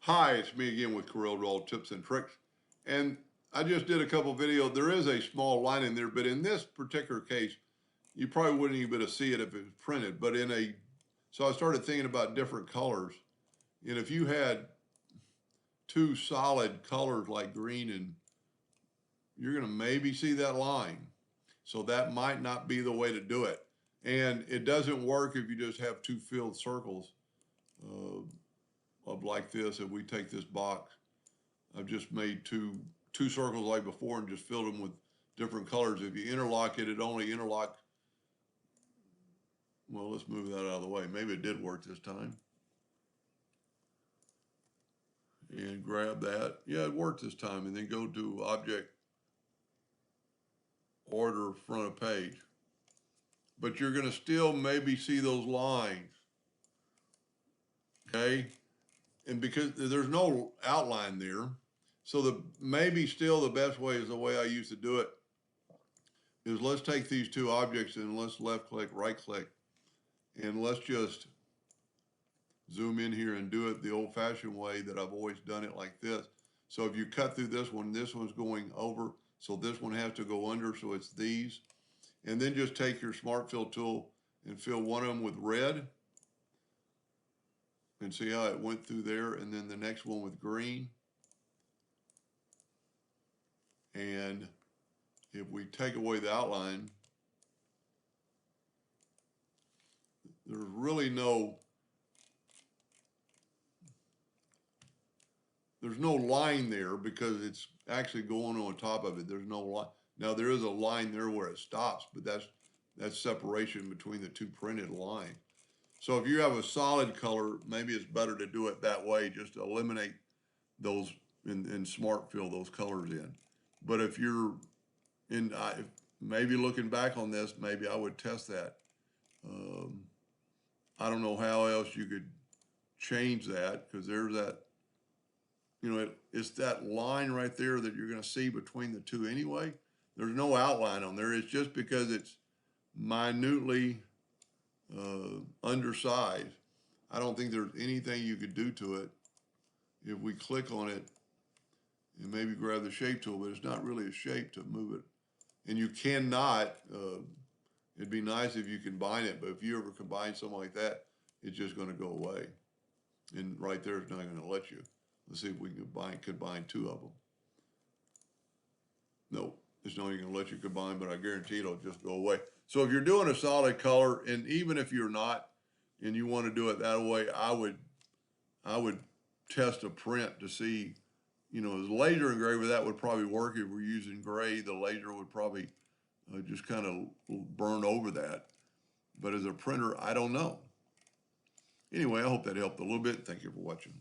Hi, it's me again with Corel Draw Tips and Tricks. And I just did a couple videos. There is a small line in there, but in this particular case, you probably wouldn't even be able to see it if it was printed. But so I started thinking about different colors. And if you had two solid colors like green and you're going to maybe see that line. So that might not be the way to do it. And it doesn't work if you just have two filled circles of like this. If we take this box, I've just made two circles like before and just filled them with different colors. If you interlock it, it only interlock. Well, let's move that out of the way. Maybe it did work this time. And grab that. Yeah, it worked this time. And then go to Object, Order, Front of Page. But you're going to still maybe see those lines. Okay? And because there's no outline there, so maybe still the best way is the way I used to do it, is let's take these two objects and let's left click, right click, and let's just zoom in here and do it the old fashioned way that I've always done it, like this. So if you cut through this one's going over, so this one has to go under, so it's these. And then just take your Smart Fill tool and fill one of them with red. And see how it went through there, and then the next one with green. And if we take away the outline, there's really there's no line there because it's actually going on top of it. There's no line. Now there is a line there where it stops, but that's separation between the two printed lines. So if you have a solid color, maybe it's better to do it that way, just to eliminate those and Smart Fill those colors in. But if you're maybe looking back on this, maybe I would test that. I don't know how else you could change that, because there's that, it's that line right there that you're going to see between the two anyway. There's no outline on there. It's just because it's minutely undersized. I don't think there's anything you could do to it. If we click on it and maybe grab the shape tool, but it's not really a shape to move it. And you cannot, it'd be nice if you combine it, but if you ever combine something like that, it's just going to go away. And right there, it's not going to let you. Let's see if we can combine two of them. No, it's not even going to let you combine, but I guarantee it'll just go away. So if you're doing a solid color, and even if you're not, and you want to do it that way, I would test a print to see, as laser engraver, that would probably work. If we're using gray, the laser would probably just kind of burn over that. But as a printer, I don't know. Anyway, I hope that helped a little bit. Thank you for watching.